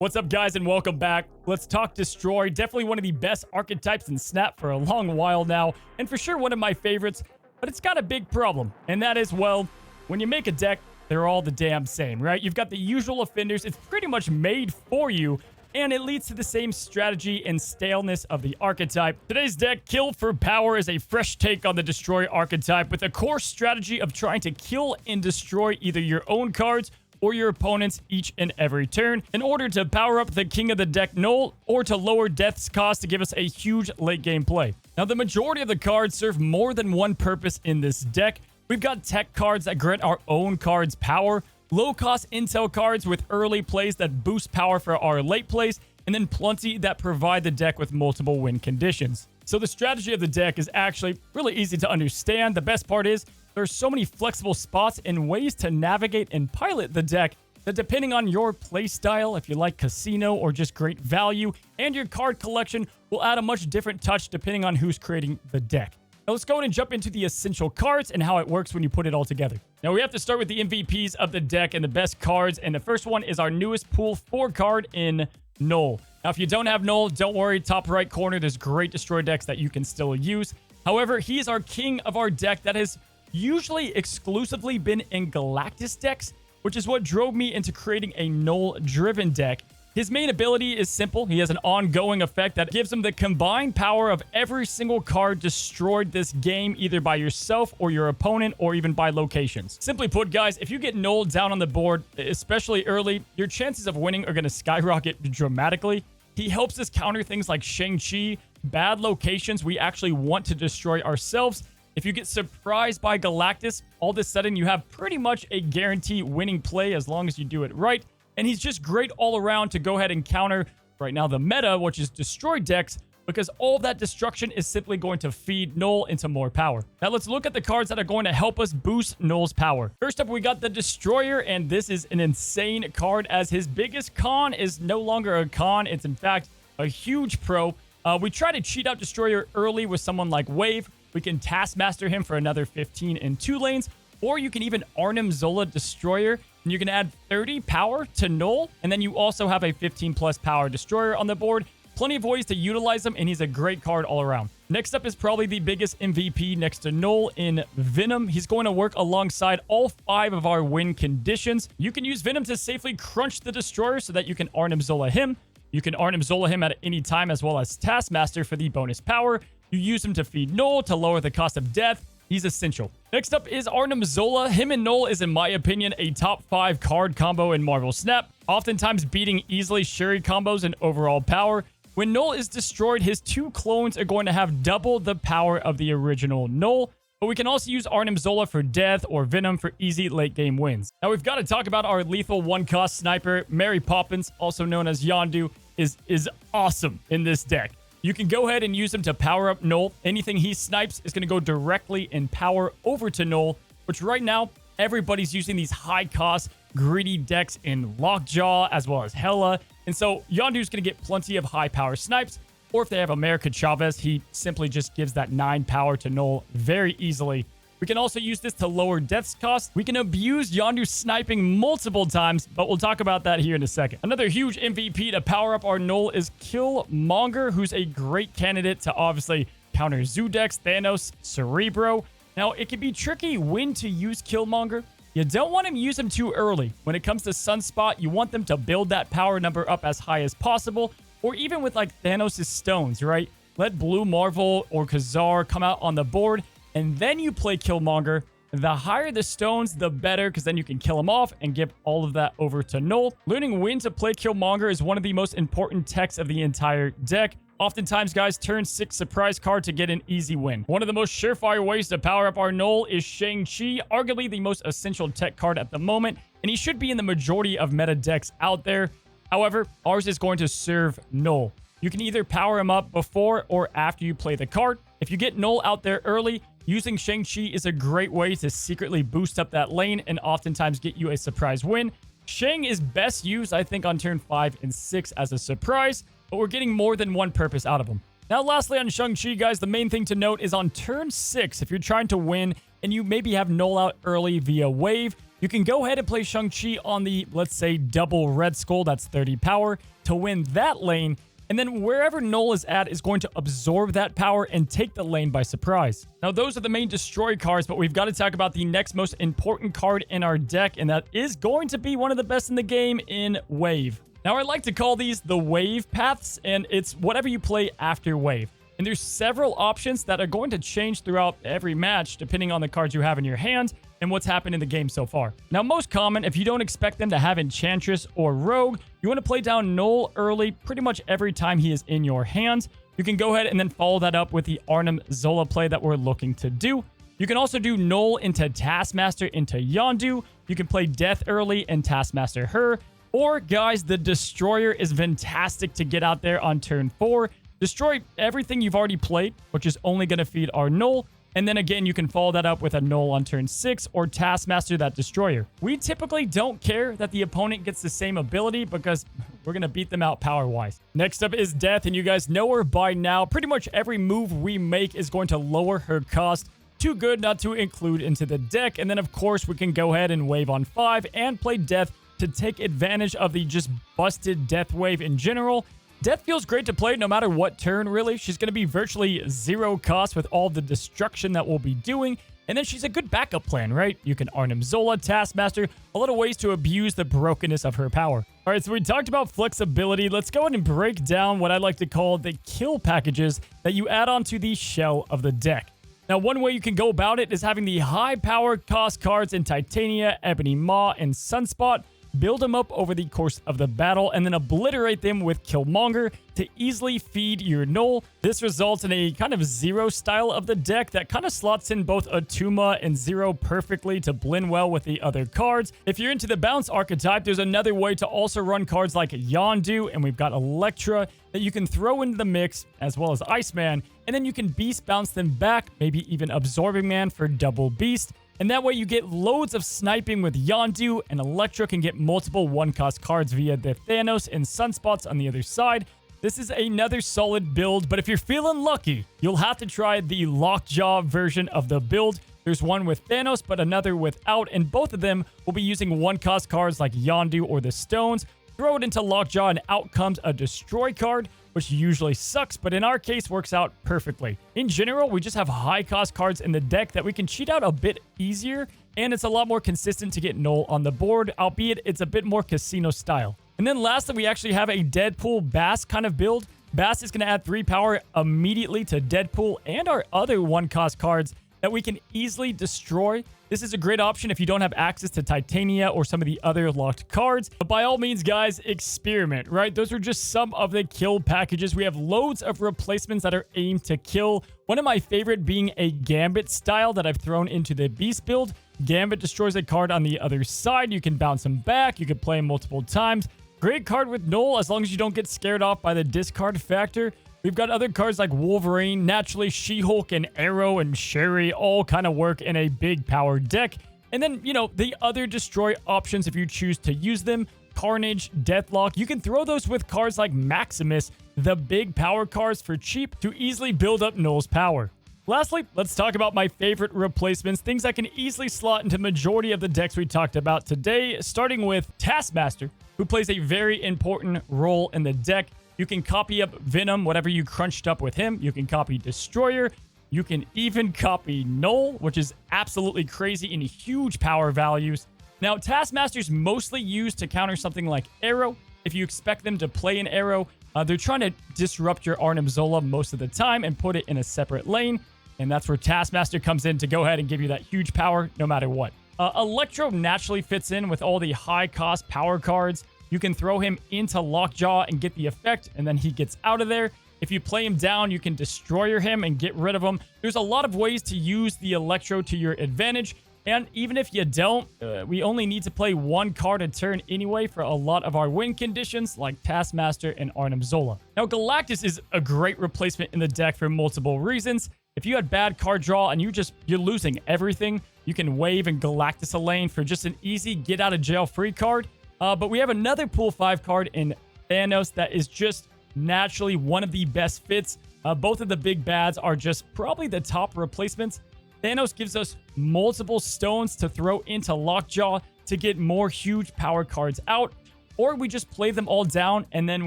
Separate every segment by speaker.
Speaker 1: What's up, guys, and welcome back. Let's talk Destroy. Definitely one of the best archetypes in Snap for a long while now, and for sure one of my favorites, but it's got a big problem, and that is, well, when you make a deck, they're all the damn same, right? You've got the usual offenders. It's pretty much made for you, and it leads to the same strategy and staleness of the archetype. Today's deck, Kill for Power, is a fresh take on the Destroy archetype with a core strategy of trying to kill and destroy either your own cards or your opponents each and every turn in order to power up the king of the deck, Knull, or to lower death's cost to give us a huge late game play. Now, the majority of the cards serve more than one purpose in this deck. We've got tech cards that grant our own cards power, low-cost intel cards with early plays that boost power for our late plays, and then plenty that provide the deck with multiple win conditions. So the strategy of the deck is actually really easy to understand. The best part is there's so many flexible spots and ways to navigate and pilot the deck that, depending on your playstyle, if you like casino or just great value, and your card collection, will add a much different touch depending on who's creating the deck. Now let's go ahead and jump into the essential cards and how it works when you put it all together. Now we have to start with the MVPs of the deck and the best cards, and the first one is our newest Pool 4 card in Knull. Now if you don't have Knull, don't worry, top right corner, there's great Destroy decks that you can still use. However, he is our king of our deck that has usually exclusively been in Galactus decks, which is what drove me into creating a Knull-driven deck. His main ability is simple. He has an ongoing effect that gives him the combined power of every single card destroyed this game, either by yourself or your opponent, or even by locations. Simply put, guys, if you get Knull down on the board, especially early, your chances of winning are going to skyrocket dramatically. He helps us counter things like Shang-Chi, bad locations we actually want to destroy ourselves. If you get surprised by Galactus, all of a sudden you have pretty much a guarantee winning play as long as you do it right. And he's just great all around to go ahead and counter right now the meta, which is Destroy decks, because all that destruction is simply going to feed Knull into more power. Now let's look at the cards that are going to help us boost Knull's power. First up, we got the Destroyer, and this is an insane card as his biggest con is no longer a con. It's in fact a huge pro. We try to cheat out Destroyer early with someone like Wave. We can Taskmaster him for another 15 in 2 lanes, or you can even Arnim Zola Destroyer, and you can add 30 power to Knull, and then you also have a 15 plus power Destroyer on the board. Plenty of ways to utilize him, and he's a great card all around. Next up is probably the biggest MVP next to Knull in Venom. He's going to work alongside all 5 of our win conditions. You can use Venom to safely crunch the Destroyer so that you can Arnim Zola him. You can Arnim Zola him at any time, as well as Taskmaster for the bonus power. You use him to feed Knull to lower the cost of death. He's essential. Next up is Arnim Zola. Him and Knull is, in my opinion, a top 5 card combo in Marvel Snap, oftentimes beating easily Shuri combos in overall power. When Knull is destroyed, his 2 clones are going to have double the power of the original Knull. But we can also use Arnim Zola for death or Venom for easy late game wins. Now we've got to talk about our lethal 1-cost sniper. Mary Poppins, also known as Yondu, is awesome in this deck. You can go ahead and use him to power up Knull. Anything he snipes is going to go directly in power over to Knull, which right now, everybody's using these high-cost, greedy decks in Lockjaw as well as Hela. And so Yondu's going to get plenty of high-power snipes. Or if they have America Chavez, he simply just gives that 9 power to Knull very easily. We can also use this to lower death's cost. We can abuse Yondu sniping multiple times, but we'll talk about that here in a second. Another huge MVP to power up our Knull is Killminger, who's a great candidate to obviously counter Zoo decks, Thanos, Cerebro. Now, it can be tricky when to use Killminger. You don't want to use him too early. When it comes to Sunspot, you want them to build that power number up as high as possible, or even with like Thanos' stones, right? Let Blue Marvel or Khazar come out on the board, and then you play Killminger. The higher the stones, the better, because then you can kill him off and give all of that over to Knull. Learning when to play Killminger is one of the most important techs of the entire deck. Oftentimes, guys, turn 6 surprise card to get an easy win. One of the most surefire ways to power up our Knull is Shang-Chi, arguably the most essential tech card at the moment, and he should be in the majority of meta decks out there. However, ours is going to serve Knull. You can either power him up before or after you play the card. If you get Knull out there early, using Shang-Chi is a great way to secretly boost up that lane and oftentimes get you a surprise win. Shang is best used, I think, on turn 5 and 6 as a surprise, but we're getting more than one purpose out of him. Now, lastly on Shang-Chi, guys, the main thing to note is on turn 6, if you're trying to win and you maybe have Knull out early via Wave, you can go ahead and play Shang-Chi on the, let's say, double Red Skull, that's 30 power, to win that lane. And then wherever Knull is at is going to absorb that power and take the lane by surprise. Now, those are the main destroy cards, but we've got to talk about the next most important card in our deck, and that is going to be one of the best in the game in Wave. Now, I like to call these the Wave Paths, and it's whatever you play after Wave. And there's several options that are going to change throughout every match, depending on the cards you have in your hand and what's happened in the game so far. Now, most common, if you don't expect them to have Enchantress or Rogue, you want to play down Knull early pretty much every time he is in your hand. You can go ahead and then follow that up with the Arnim Zola play that we're looking to do. You can also do Knull into Taskmaster into Yondu. You can play Death early and Taskmaster her. Or, guys, the Destroyer is fantastic to get out there on turn 4. Destroy everything you've already played, which is only going to feed our Knull. And then again, you can follow that up with a Knull on turn 6 or Taskmaster that Destroyer. We typically don't care that the opponent gets the same ability because we're going to beat them out power-wise. Next up is Death, and you guys know her by now. Pretty much every move we make is going to lower her cost. Too good not to include into the deck. And then, of course, we can go ahead and wave on 5 and play Death to take advantage of the just busted Death wave in general. Death feels great to play no matter what turn, really. She's going to be virtually zero cost with all the destruction that we'll be doing. And then she's a good backup plan, right? You can Arnim Zola, Taskmaster, a lot of ways to abuse the brokenness of her power. All right, so we talked about flexibility. Let's go ahead and break down what I like to call the kill packages that you add onto the shell of the deck. Now, one way you can go about it is having the high power cost cards in Titania, Ebony Maw, and Sunspot. Build them up over the course of the battle, and then obliterate them with Killminger to easily feed your Knull. This results in a kind of Zero style of the deck that kind of slots in both Attuma and Zero perfectly to blend well with the other cards. If you're into the bounce archetype, there's another way to also run cards like Yondu, and we've got Electro that you can throw into the mix, as well as Iceman, and then you can Beast bounce them back, maybe even Absorbing Man for double Beast. And that way you get loads of sniping with Yondu, and Electro can get multiple 1-cost cards via the Thanos and Sunspots on the other side. This is another solid build, but if you're feeling lucky, you'll have to try the Lockjaw version of the build. There's one with Thanos, but another without, and both of them will be using 1-cost cards like Yondu or the Stones. Throw it into Lockjaw, and out comes a Destroy card, which usually sucks, but in our case works out perfectly. In general, we just have high-cost cards in the deck that we can cheat out a bit easier, and it's a lot more consistent to get Knull on the board, albeit it's a bit more casino style. And then lastly, we actually have a Deadpool Bass kind of build. Bass is going to add 3 power immediately to Deadpool and our other 1-cost cards that we can easily destroy. This is a great option if you don't have access to Titania or some of the other locked cards. But by all means, guys, experiment, right? Those are just some of the kill packages. We have loads of replacements that are aimed to kill. One of my favorite being a Gambit style that I've thrown into the Beast build. Gambit destroys a card on the other side. You can bounce him back. You can play him multiple times. Great card with Knull as long as you don't get scared off by the discard factor. We've got other cards like Wolverine, naturally She-Hulk and Arrow and Sherry all kind of work in a big power deck. And then, you know, the other destroy options if you choose to use them. Carnage, Deathlock, you can throw those with cards like Maximus, the big power cards for cheap to easily build up Knull's power. Lastly, let's talk about my favorite replacements, things that can easily slot into majority of the decks we talked about today, starting with Taskmaster, who plays a very important role in the deck. You can copy up Venom, whatever you crunched up with him. You can copy Destroyer. You can even copy Knull, which is absolutely crazy in huge power values. Now, Taskmaster's mostly used to counter something like Arrow. If you expect them to play an Arrow, they're trying to disrupt your Arnim Zola most of the time and put it in a separate lane. And that's where Taskmaster comes in to go ahead and give you that huge power no matter what. Electro naturally fits in with all the high-cost power cards. You can throw him into Lockjaw and get the effect, and then he gets out of there. If you play him down, you can destroy him and get rid of him. There's a lot of ways to use the Electro to your advantage. And even if you don't, we only need to play 1 card a turn anyway for a lot of our win conditions, like Taskmaster and Arnim Zola. Now, Galactus is a great replacement in the deck for multiple reasons. If you had bad card draw and you're losing everything, you can wave and Galactus a lane for just an easy get-out-of-jail-free card. But we have another Pool 5 card in Thanos that is just naturally one of the best fits. Both of the big bads are just probably the top replacements. Thanos gives us multiple stones to throw into Lockjaw to get more huge power cards out, or we just play them all down and then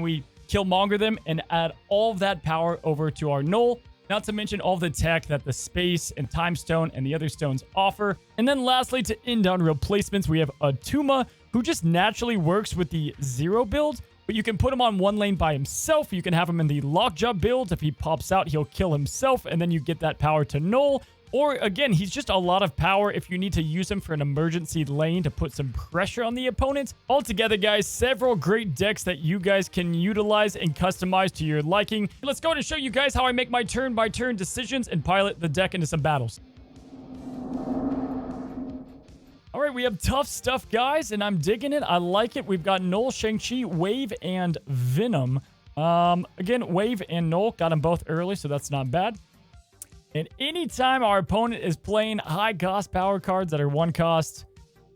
Speaker 1: we Killmonger them and add all of that power over to our Knull. Not to mention all the tech that the Space and Time Stone and the other stones offer. And then lastly, to end on replacements, we have Attuma, who just naturally works with the Zero build, but you can put him on one lane by himself. You can have him in the Lockjaw build. If he pops out, he'll kill himself, and then you get that power to Knull. Or again, he's just a lot of power if you need to use him for an emergency lane to put some pressure on the opponent. Altogether, guys, several great decks that you guys can utilize and customize to your liking. Let's go and show you guys how I make my turn-by-turn decisions and pilot the deck into some battles. All right, we have tough stuff, guys, and I'm digging it. I like it. We've got Knull, Shang-Chi, Wave, and Venom. Again, Wave and Knull got them both early, so that's not bad. And anytime our opponent is playing high-cost power cards that are one cost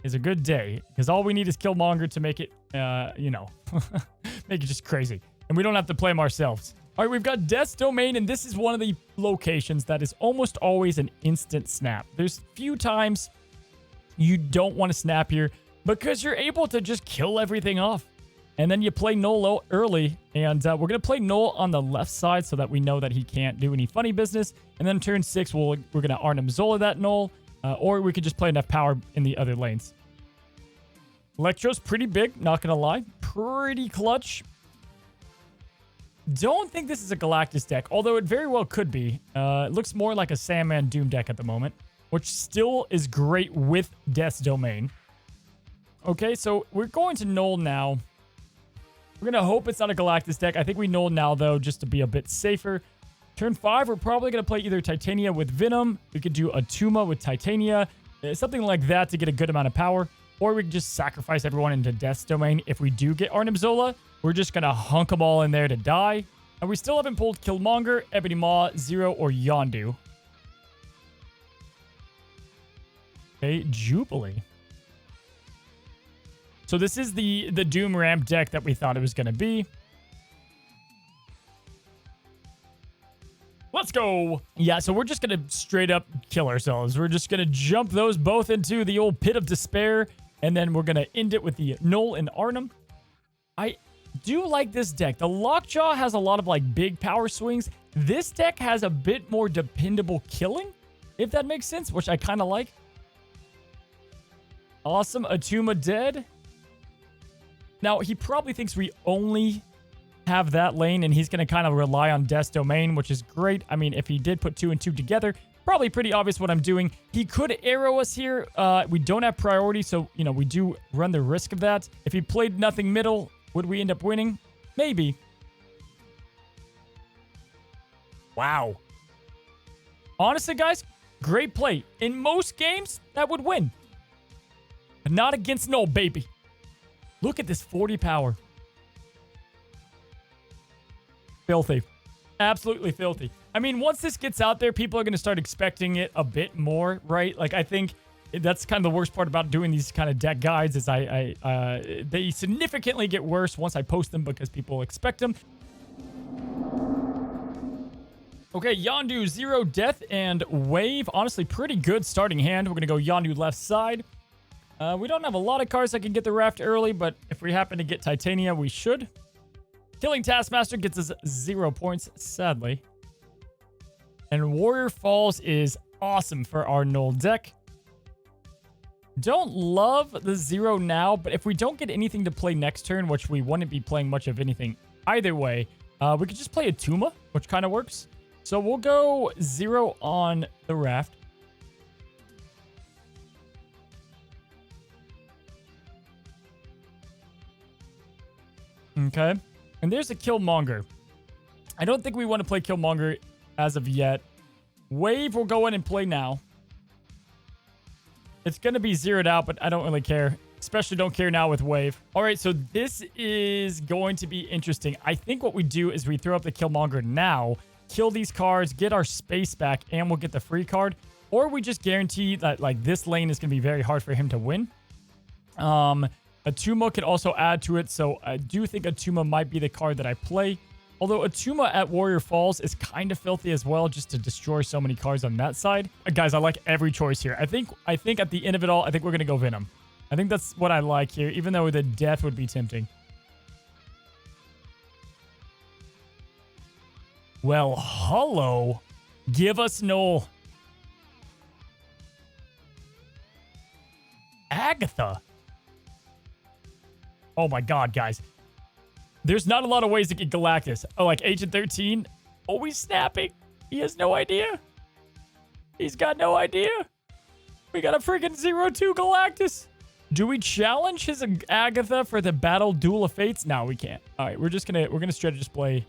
Speaker 1: is a good day. Because all we need is Killmonger to make it, make it just crazy. And we don't have to play them ourselves. All right, we've got Death's Domain, and this is one of the locations that is almost always an instant snap. There's few times you don't want to snap here because you're able to just kill everything off. And then you play Knull early, and we're going to play Knull on the left side so that we know that he can't do any funny business. And then turn 6, we're going to Arnim Zola that Knull, or we could just play enough power in the other lanes. Electro's pretty big, not going to lie. Pretty clutch. Don't think this is a Galactus deck, although it very well could be. It looks more like a Sandman Doom deck at the moment, which still is great with Death's Domain. Okay, so we're going to Knull now. We're going to hope it's not a Galactus deck. I think we Knull now, though, just to be a bit safer. Turn 5, we're probably going to play either Titania with Venom. We could do Attuma with Titania. Something like that to get a good amount of power. Or we can just sacrifice everyone into Death's Domain. If we do get Arnim Zola, we're just going to hunk them all in there to die. And we still haven't pulled Killmonger, Ebony Maw, Zero, or Yondu. Okay, Jubilee. So this is the Doom Ramp deck that we thought it was going to be. Let's go. Yeah, so we're just going to straight up kill ourselves. We're just going to jump those both into the old pit of despair. And then we're going to end it with the Knull and Arnim. I do like this deck. The Lockjaw has a lot of like big power swings. This deck has a bit more dependable killing, if that makes sense, which I kind of like. Awesome. Attuma dead. Now, he probably thinks we only have that lane, and he's going to kind of rely on Death's Domain, which is great. I mean, if he did put 2 and 2 together, probably pretty obvious what I'm doing. He could arrow us here. We don't have priority, so, you know, we do run the risk of that. If he played nothing middle, would we end up winning? Maybe. Wow. Honestly, guys, great play. In most games, that would win. But not against Knull, baby. Look at this 40 power. Filthy. Absolutely filthy. I mean, once this gets out there, people are going to start expecting it a bit more, right? Like, I think that's kind of the worst part about doing these kind of deck guides is they significantly get worse once I post them because people expect them. Okay, Yondu, Zero, Death, and Wave. Honestly, pretty good starting hand. We're going to go Yondu left side. We don't have a lot of cards that can get the raft early, but if we happen to get Titania, we should. Killing Taskmaster gets us 0 points, sadly. And Warrior Falls is awesome for our Knull deck. Don't love the 0 now, but if we don't get anything to play next turn, which we wouldn't be playing much of anything either way, we could just play Attuma, which kind of works. So we'll go 0 on the raft. Okay. And there's a Killmonger. I don't think we want to play Killmonger as of yet. Wave will go in and play now. It's going to be zeroed out, but I don't really care. Especially don't care now with Wave. All right, so this is going to be interesting. I think what we do is we throw up the Killmonger now, kill these cards, get our space back, and we'll get the free card. Or we just guarantee that like this lane is going to be very hard for him to win. Attuma could also add to it, so I do think Attuma might be the card that I play. Although Attuma at Warrior Falls is kind of filthy as well, just to destroy so many cards on that side. Guys, I like every choice here. I think at the end of it all, I think we're going to go Venom. I think that's what I like here, even though the death would be tempting. Well, hello. Give us Knull. Agatha. Oh my god, guys. There's not a lot of ways to get Galactus. Oh, like Agent 13. Oh, he's snapping. He has no idea. He's got no idea. We got a freaking 0-2 Galactus. Do we challenge his Agatha for the Battle Duel of Fates? No, we can't. All right, we're gonna straight just play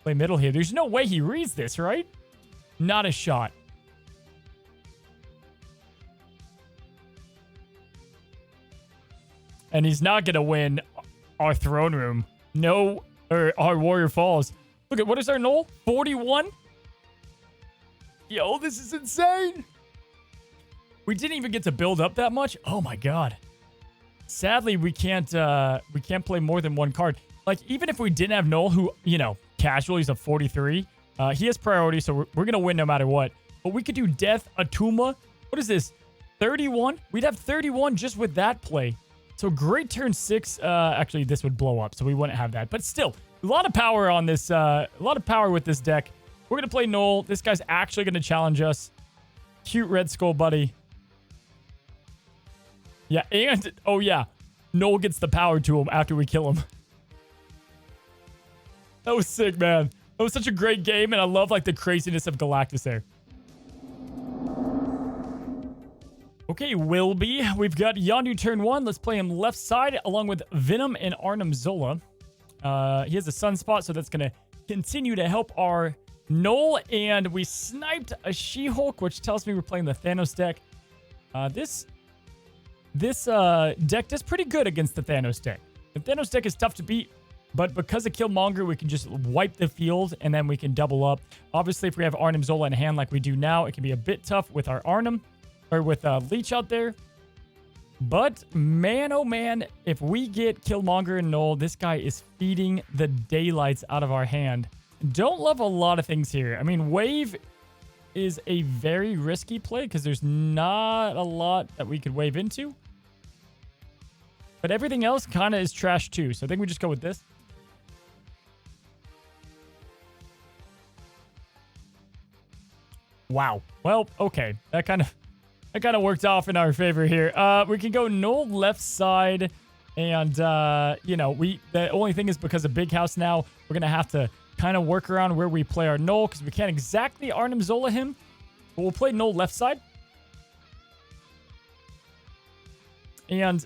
Speaker 1: middle here. There's no way he reads this, right? Not a shot. And he's not gonna win our throne room. No, or our Warrior Falls. Look at, what is our Knull? 41? Yo, this is insane. We didn't even get to build up that much. Oh my god. Sadly, we can't play more than one card. Like, even if we didn't have Knull, who, you know, casual, he's a 43. He has priority, so we're gonna win no matter what. But we could do Death, Attuma. What is this? 31? We'd have 31 just with that play. So great turn 6. Actually, this would blow up, so we wouldn't have that. But still, a lot of power on this. A lot of power with this deck. We're going to play Knull. This guy's actually going to challenge us. Cute Red Skull buddy. Yeah, and... Oh, yeah. Knull gets the power to him after we kill him. That was sick, man. That was such a great game, and I love, like, the craziness of Galactus there. Okay, Wilby. We've got Yondu turn 1. Let's play him left side along with Venom and Arnim Zola. He has a sunspot, so that's going to continue to help our Knull. And we sniped a She-Hulk, which tells me we're playing the Thanos deck. This deck does pretty good against the Thanos deck. The Thanos deck is tough to beat, but because of Killmonger, we can just wipe the field, and then we can double up. Obviously, if we have Arnim Zola in hand like we do now, it can be a bit tough with our Arnim. Or with Leech out there. But, man, oh man, if we get Killmonger and Knull, this guy is feeding the daylights out of our hand. Don't love a lot of things here. I mean, Wave is a very risky play because there's not a lot that we could wave into. But everything else kind of is trash too. So I think we just go with this. Wow. Well, okay. That kind of worked off in our favor here. We can go Knull left side. And, you know, the only thing is because of Big House now, we're going to have to kind of work around where we play our Knull because we can't exactly Arnim Zola him. But we'll play Knull left side. And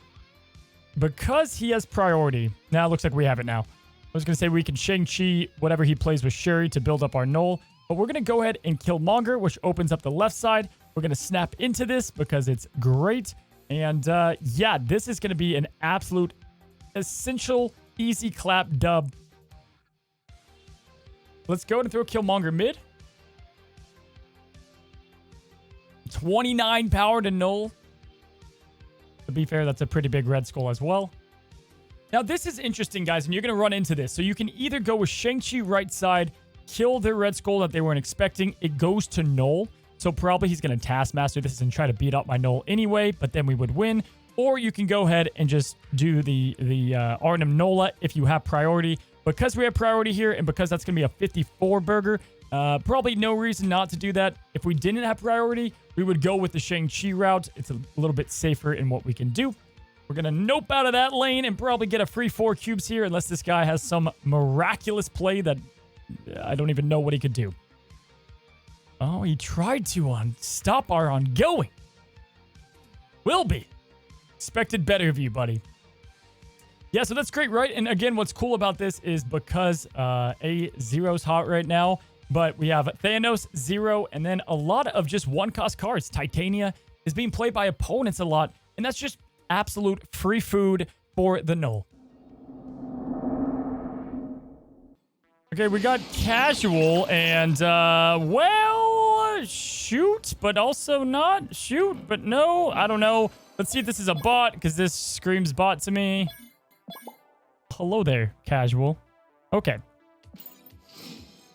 Speaker 1: because he has priority, now it looks like we have it now. I was going to say we can Shang-Chi whatever he plays with Shuri to build up our Knull. But we're going to go ahead and Killmonger, which opens up the left side. We're going to snap into this because it's great. And, yeah, this is going to be an absolute essential easy clap dub. Let's go and throw Killmonger mid. 29 power to Knull. To be fair, that's a pretty big Red Skull as well. Now, this is interesting, guys, and you're going to run into this. So you can either go with Shang-Chi right side, kill their Red Skull that they weren't expecting. It goes to Knull. So probably he's going to Taskmaster this and try to beat up my Knull anyway, but then we would win. Or you can go ahead and just do the Arnim Zola if you have priority. Because we have priority here and because that's going to be a 54 burger, probably no reason not to do that. If we didn't have priority, we would go with the Shang-Chi route. It's a little bit safer in what we can do. We're going to nope out of that lane and probably get a free 4 cubes here unless this guy has some miraculous play that I don't even know what he could do. Oh, he tried to stop our ongoing. Wilby. Expected better of you, buddy. Yeah, so that's great, right? And again, what's cool about this is because A0's hot right now, but we have Thanos, 0, and then a lot of just one-cost cards. Titania is being played by opponents a lot, and that's just absolute free food for the Knull. Okay, we got casual, and, well, shoot, but also not. Shoot, but no, I don't know. Let's see if this is a bot, because this screams bot to me. Hello there, casual. Okay.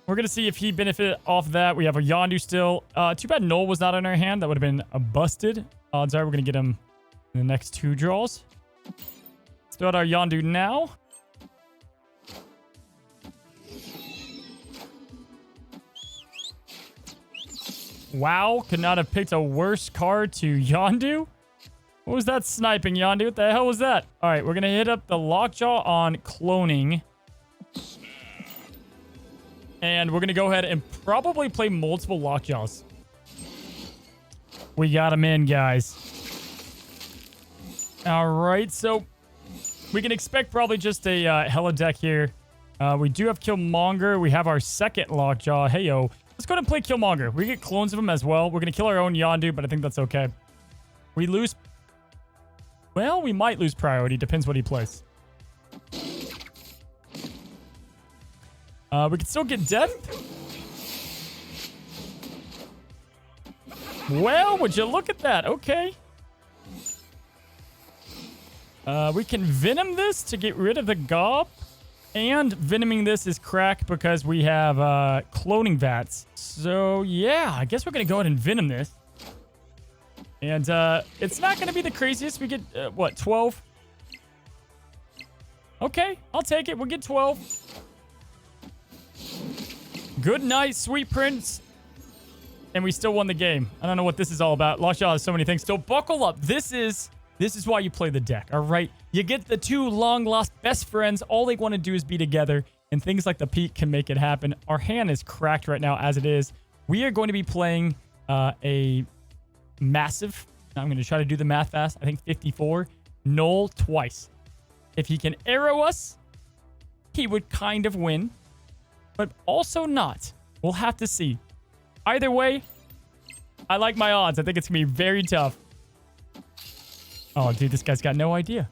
Speaker 1: We're going to see if he benefited off that. We have a Yondu still. Too bad Knull was not in our hand. That would have been a busted. Odds are we're going to get him in the next 2 draws. Let's throw out our Yondu now. Wow, could not have picked a worse card to Yondu. What was that sniping, Yondu? What the hell was that? All right, we're going to hit up the Lockjaw on cloning. And we're going to go ahead and probably play multiple Lockjaws. We got him in, guys. All right, so we can expect probably just a hella deck here. We do have Killmonger. We have our second Lockjaw. Hey, yo. Let's go ahead and play Killmonger. We get clones of him as well. We're going to kill our own Yondu, but I think that's okay. We lose... Well, we might lose priority. Depends what he plays. We can still get death. Well, would you look at that? Okay. We can Venom this to get rid of the Gob. And Venoming this is crack because we have cloning vats. So, yeah, I guess we're going to go ahead and Venom this. And it's not going to be the craziest. We get, what, 12? Okay, I'll take it. We'll get 12. Good night, sweet prince. And we still won the game. I don't know what this is all about. Lockjaw has so many things. So buckle up. This is why you play the deck, all right? You get the 2 long-lost best friends. All they want to do is be together, and things like the peak can make it happen. Our hand is cracked right now as it is. We are going to be playing a massive, I'm going to try to do the math fast, I think 54, Knull twice. If he can arrow us, he would kind of win, but also not. We'll have to see. Either way, I like my odds. I think it's going to be very tough. Oh, dude, this guy's got no idea.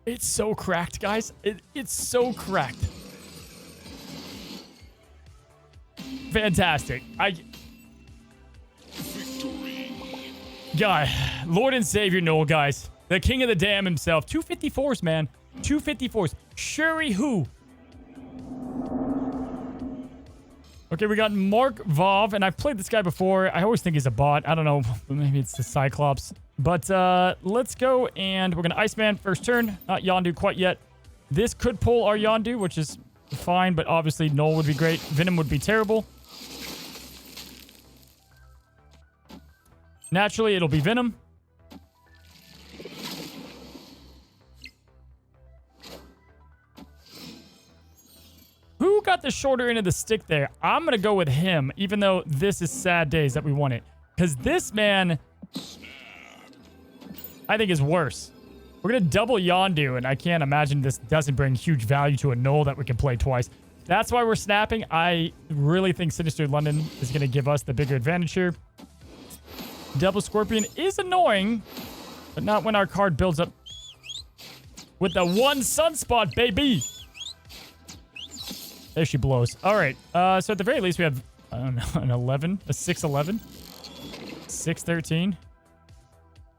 Speaker 1: It's so cracked, guys. It's so cracked. Fantastic. God, Lord and Savior Knull, guys. The king of the dam himself. 254s, man. 254s. Shuri who? Okay, we got Markvov, and I've played this guy before. I always think he's a bot. I don't know. Maybe it's the Cyclops. But let's go, and we're going to Iceman first turn. Not Yondu quite yet. This could pull our Yondu, which is fine, but obviously Knull would be great. Venom would be terrible. Naturally, it'll be Venom. Who got the shorter end of the stick there? I'm going to go with him, even though this is sad days that we won it. Because this man, I think, is worse. We're going to double Yondu, and I can't imagine this doesn't bring huge value to a Knull that we can play twice. That's why we're snapping. I really think Sinister London is going to give us the bigger advantage here. Double Scorpion is annoying, but not when our card builds up with the 1 Sunspot, baby. There she blows. All right. So at the very least, we have, I don't know, an 11, a 6-11, 6-13.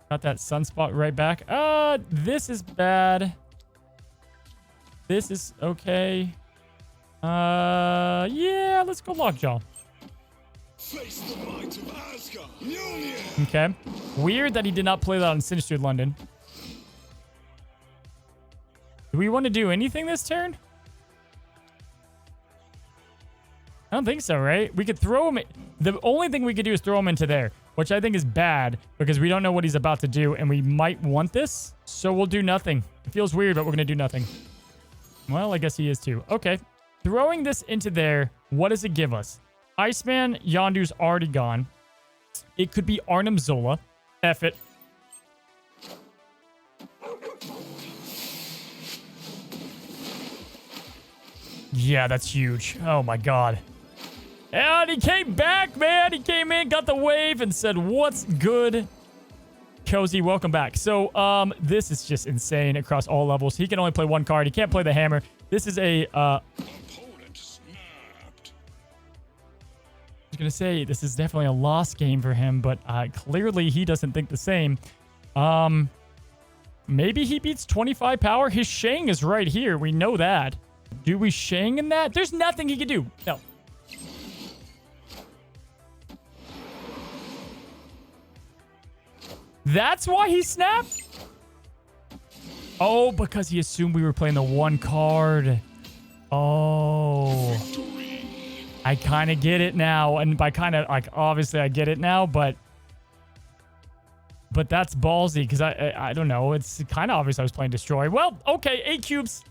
Speaker 1: Got that Sunspot right back. This is bad. This is okay. Yeah, let's go Lockjaw. Face the might of Asgard. Okay. Weird that he did not play that on Sinister London. Do we want to do anything this turn? I don't think so, right? We could throw him... The only thing we could do is throw him into there, which I think is bad because we don't know what he's about to do, and we might want this, so we'll do nothing. It feels weird, but we're going to do nothing. Well, I guess he is too. Okay. Throwing this into there, what does it give us? Iceman, Yondu's already gone. It could be Arnim Zola. F it. Yeah, that's huge. Oh my god. And he came back, man. He came in, got the wave, and said, what's good? Cozy, welcome back. So, this is just insane across all levels. He can only play 1 card. He can't play the hammer. This is a, I was going to say, this is definitely a lost game for him, but clearly he doesn't think the same. Maybe he beats 25 power. His Shang is right here. We know that. Do we Shang in that? There's nothing he can do. No. That's why he snapped? Oh, because he assumed we were playing the one card. Oh. I kind of get it now. And by kind of, like, obviously I get it now, but that's ballsy because I don't know. It's kind of obvious I was playing Destroy. Well, okay, 8 cubes.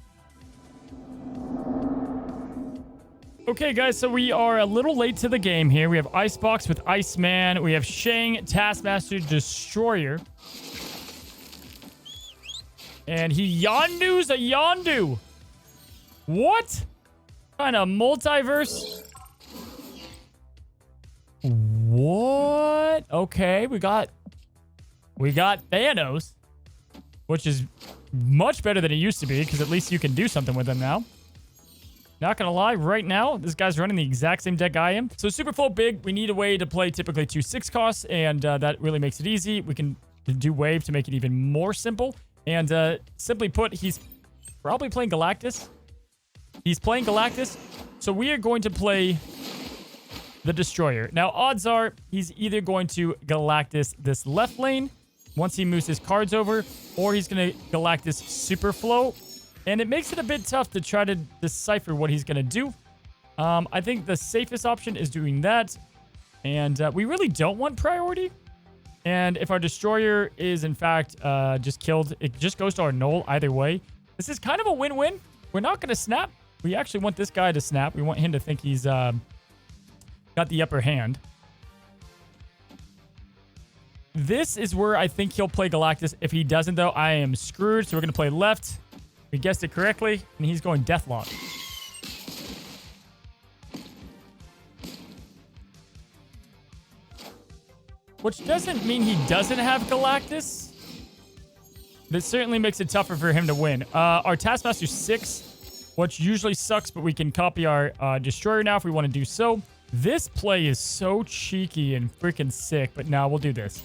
Speaker 1: Okay, guys, so we are a little late to the game here. We have Icebox with Iceman. We have Shang, Taskmaster, Destroyer. And he Yondu's a Yondu. What kind of multiverse? What? Okay, we got Thanos, which is much better than it used to be because at least you can do something with him now. Not gonna lie, right now, this guy's running the exact same deck I am. So super full big, we need a way to play typically 2 6 costs, and that really makes it easy. We can do wave to make it even more simple. And simply put, he's probably playing Galactus. He's playing Galactus, so we are going to play the Destroyer. Now, odds are he's either going to Galactus this left lane once he moves his cards over, or he's going to Galactus Super Flow. And it makes it a bit tough to try to decipher what he's going to do. I think the safest option is doing that. And we really don't want priority. And if our Destroyer is, in fact, just killed, it just goes to our Knull either way. This is kind of a win-win. We're not going to snap. We actually want this guy to snap. We want him to think he's got the upper hand. This is where I think he'll play Galactus. If he doesn't, though, I am screwed. So we're going to play left. We guessed it correctly, and he's going Deathlock. Which doesn't mean he doesn't have Galactus. This certainly makes it tougher for him to win. Our Taskmaster's 6, which usually sucks, but we can copy our Destroyer now if we want to do so. This play is so cheeky and freaking sick, but no, we'll do this.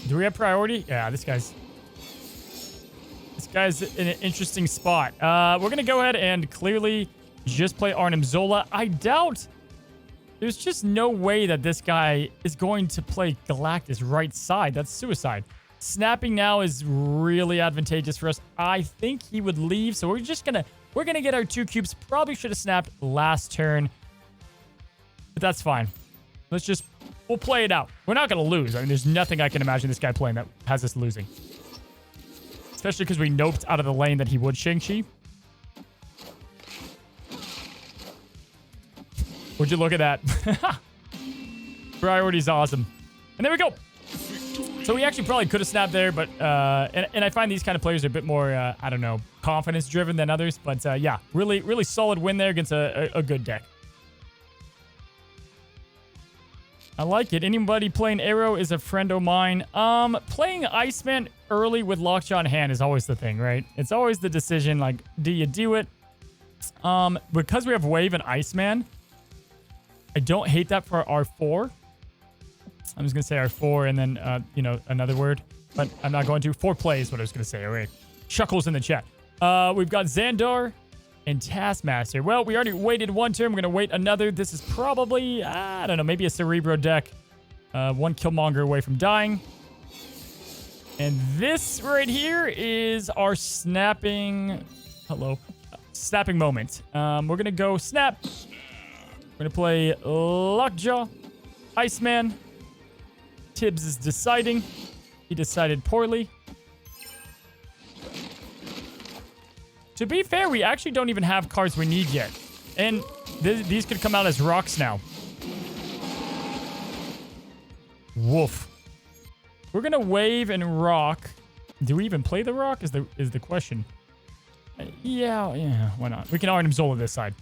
Speaker 1: Do we have priority? Yeah, this guy's in an interesting spot. We're going to go ahead and clearly just play Arnim Zola. I doubt there's just no way that this guy is going to play Galactus right side. That's suicide. Snapping now is really advantageous for us. I think he would leave, so we're going to get our 2 cubes. Probably should have snapped last turn, but that's fine. We'll play it out. We're not going to lose. I mean, there's nothing I can imagine this guy playing that has us losing. Especially because we noped out of the lane that he would Shang-Chi. Would you look at that? Priority's awesome. And there we go. So we actually probably could have snapped there, but... And I find these kind of players are a bit more, I don't know, confidence-driven than others. But yeah, really, really solid win there against a good deck. I like it. Anybody playing Arrow is a friend of mine. Playing Iceman early with Lockjaw in hand is always the thing, right? It's always the decision, like, do you do it? Because we have Wave and Iceman, I don't hate that for R4. I'm just going to say R4 and then, you know, another word. But I'm not going to. 4 play is what I was going to say. All right. Chuckles in the chat. We've got Xandar and Taskmaster. Well, we already waited 1 turn. We're going to wait another. This is probably, I don't know, maybe a Cerebro deck. 1 Killmonger away from dying. And this right here is our snapping... Hello. Snapping moment. We're going to go snap. We're going to play Lockjaw. Iceman. Tibbs is deciding. He decided poorly. To be fair, we actually don't even have cards we need yet. And these could come out as rocks now. Woof. We're going to wave and rock. Do we even play the rock is the question. Yeah, why not? We can Arnim Zola this side.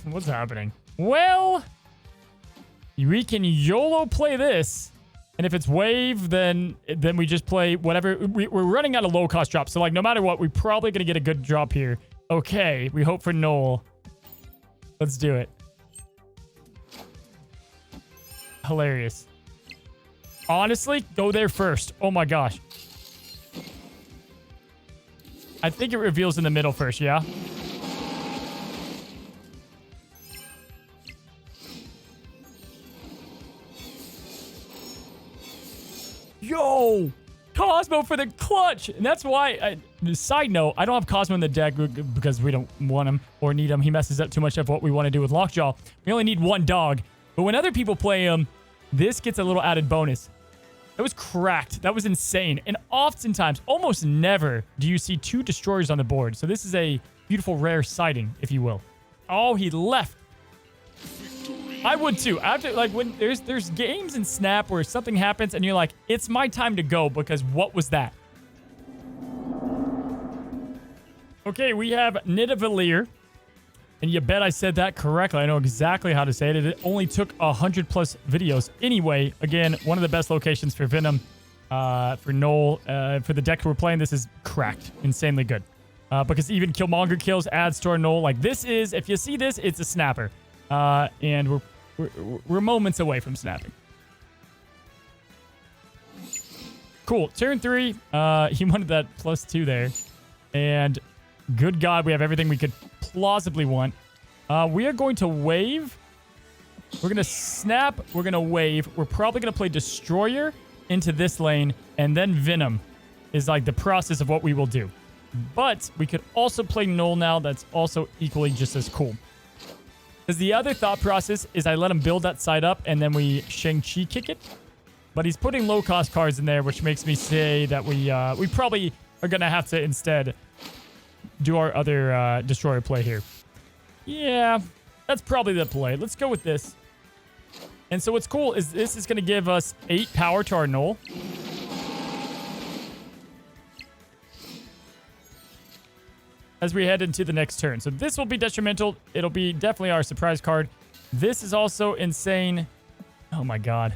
Speaker 1: What's happening? Well, we can YOLO play this. And if it's wave, then we just play whatever. We're running out of low-cost drops. So, like, no matter what, we're probably going to get a good drop here. Okay, we hope for Knull. Let's do it. Hilarious. Honestly, go there first. Oh, my gosh. I think it reveals in the middle first, yeah? Yo! Cosmo for the clutch! And that's why, side note, I don't have Cosmo in the deck because we don't want him or need him. He messes up too much of what we want to do with Lockjaw. We only need one dog. But when other people play him, this gets a little added bonus. That was cracked. That was insane. And oftentimes, almost never, do you see 2 destroyers on the board. So this is a beautiful rare sighting, if you will. Oh, he left. I would too. After, like, when there's games in Snap where something happens and you're like, it's my time to go because what was that? Okay, we have Nedde. And you bet I said that correctly. I know exactly how to say it. It only took 100 plus videos. Anyway, again, one of the best locations for Venom, for Knull, for the deck we're playing. This is cracked. Insanely good. Because even Killmonger kills adds to our Knull. Like, this is, if you see this, it's a snapper. And we're moments away from snapping. Cool. Turn 3. He wanted that +2 there. And good God, we have everything we could plausibly want. We are going to wave. We're going to snap. We're going to wave. We're probably going to play Destroyer into this lane. And then Venom is like the process of what we will do. But we could also play Knull now. That's also equally just as cool. Because the other thought process is I let him build that side up and then we Shang-Chi kick it. But he's putting low-cost cards in there, which makes me say that we probably are going to have to instead do our other Destroyer play here. Yeah, that's probably the play. Let's go with this. And so what's cool is this is going to give us 8 power to our Knull. As we head into the next turn. So this will be detrimental. It'll be definitely our surprise card. This is also insane. Oh my God.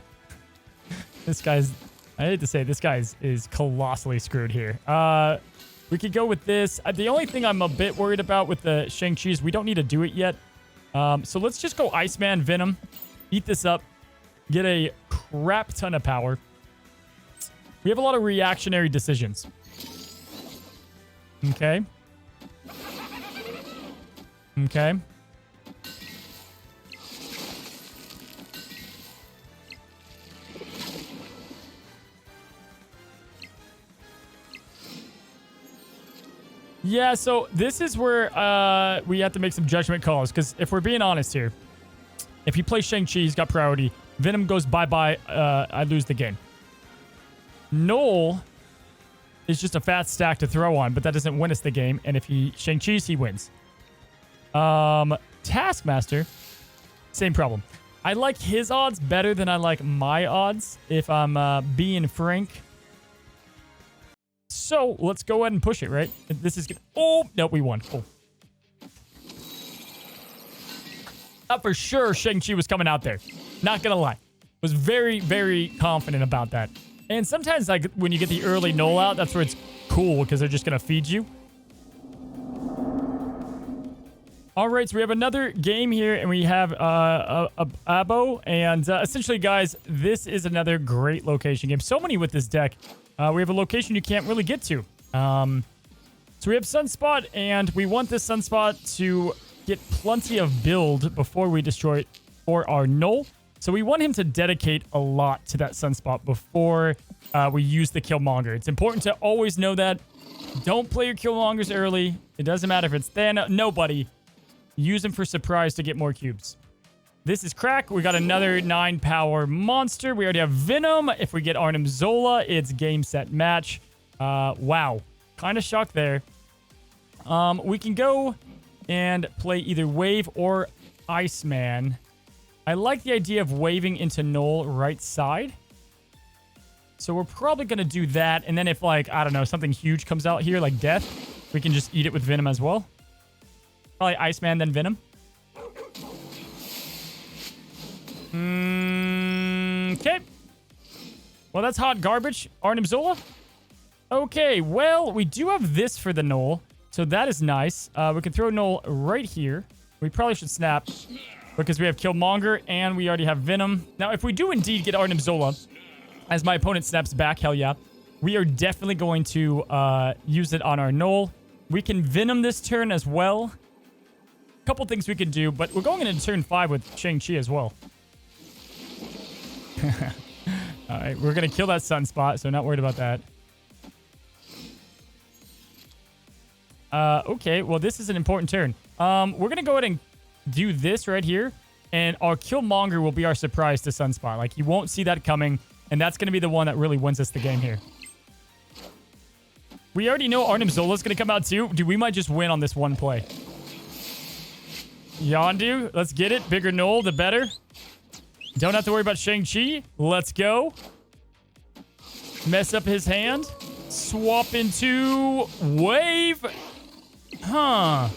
Speaker 1: This guy's, I hate to say, this guy is colossally screwed here. We could go with this. The only thing I'm a bit worried about with the Shang-Chi is we don't need to do it yet. So let's just go Iceman, Venom. Eat this up. Get a crap ton of power. We have a lot of reactionary decisions. Okay. Okay. Yeah, so this is where we have to make some judgment calls. Because if we're being honest here, if he plays Shang-Chi, he's got priority. Venom goes bye-bye. I lose the game. Knull is just a fat stack to throw on, but that doesn't win us the game. And if he Shang-Chi's, he wins. Taskmaster, same problem. I like his odds better than I like my odds, if I'm being frank. So let's go ahead and push it, right? This is good. Oh, no, we won. Cool. For sure, Shang-Chi was coming out there. Not gonna lie. Was very, very confident about that. And sometimes, like, when you get the early Knull out, that's where it's cool, because they're just gonna feed you. All right, so we have another game here, and we have Abbo. And essentially, guys, this is another great location game. So many with this deck. We have a location you can't really get to. So we have Sunspot, and we want this Sunspot to get plenty of build before we destroy it for our Knull. So we want him to dedicate a lot to that Sunspot before we use the Killmonger. It's important to always know that. Don't play your Killmongers early. It doesn't matter if it's Thanos. Nobody. Use them for surprise to get more cubes. This is crack. We got another 9 power monster. We already have Venom. If we get Arnim Zola, it's game, set, match. Wow. Kind of shocked there. We can go and play either Wave or Iceman. I like the idea of waving into Knull right side. So we're probably going to do that. And then if, like, I don't know, something huge comes out here, like Death, we can just eat it with Venom as well. Probably Iceman, then Venom. Okay. Well, that's hot garbage. Arnim Zola? Okay, well, we do have this for the Knull. So that is nice. We can throw Knull right here. We probably should snap because we have Killmonger and we already have Venom. Now, if we do indeed get Arnim Zola, as my opponent snaps back, hell yeah, we are definitely going to use it on our Knull. We can Venom this turn as well. Couple things we can do, but we're going into turn 5 with Shang-Chi as well. All right, we're going to kill that sunspot, so not worried about that. Okay, well, this is an important turn. We're going to go ahead and do this right here, and our Killmonger will be our surprise to Sunspot. Like, you won't see that coming, and that's going to be the one that really wins us the game here. We already know Arnim Zola is going to come out too. Dude, we might just win on this one play. Yondu, let's get it. Bigger Knull, the better. Don't have to worry about Shang-Chi. Let's go. Mess up his hand. Swap into Wave. Huh.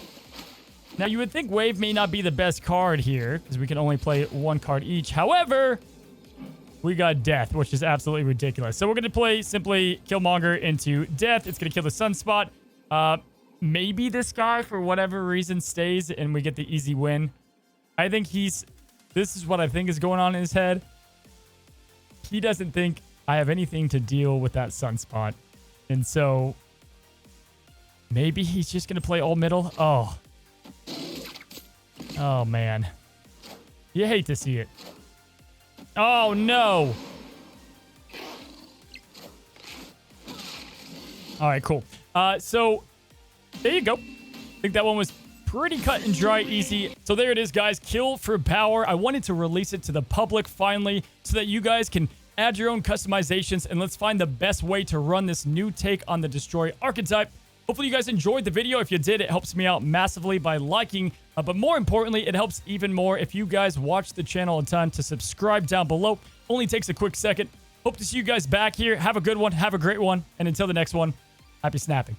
Speaker 1: Now, you would think Wave may not be the best card here, because we can only play one card each. However, we got Death, which is absolutely ridiculous. So we're going to play simply Killmonger into Death. It's going to kill the Sunspot. Maybe this guy, for whatever reason, stays, and we get the easy win. I think this is what I think is going on in his head. He doesn't think I have anything to deal with that Sunspot. And so maybe he's just going to play all middle. Oh. Oh, man. You hate to see it. Oh, no. All right, cool. So there you go. I think that one was pretty cut and dry, easy. So there it is, guys. Kill for power. I wanted to release it to the public finally so that you guys can add your own customizations, and let's find the best way to run this new take on the Destroy archetype. Hopefully you guys enjoyed the video. If you did, it helps me out massively by liking. But more importantly, it helps even more if you guys watch the channel a ton to subscribe down below. Only takes a quick second. Hope to see you guys back here. Have a good one. Have a great one. And until the next one, happy snapping.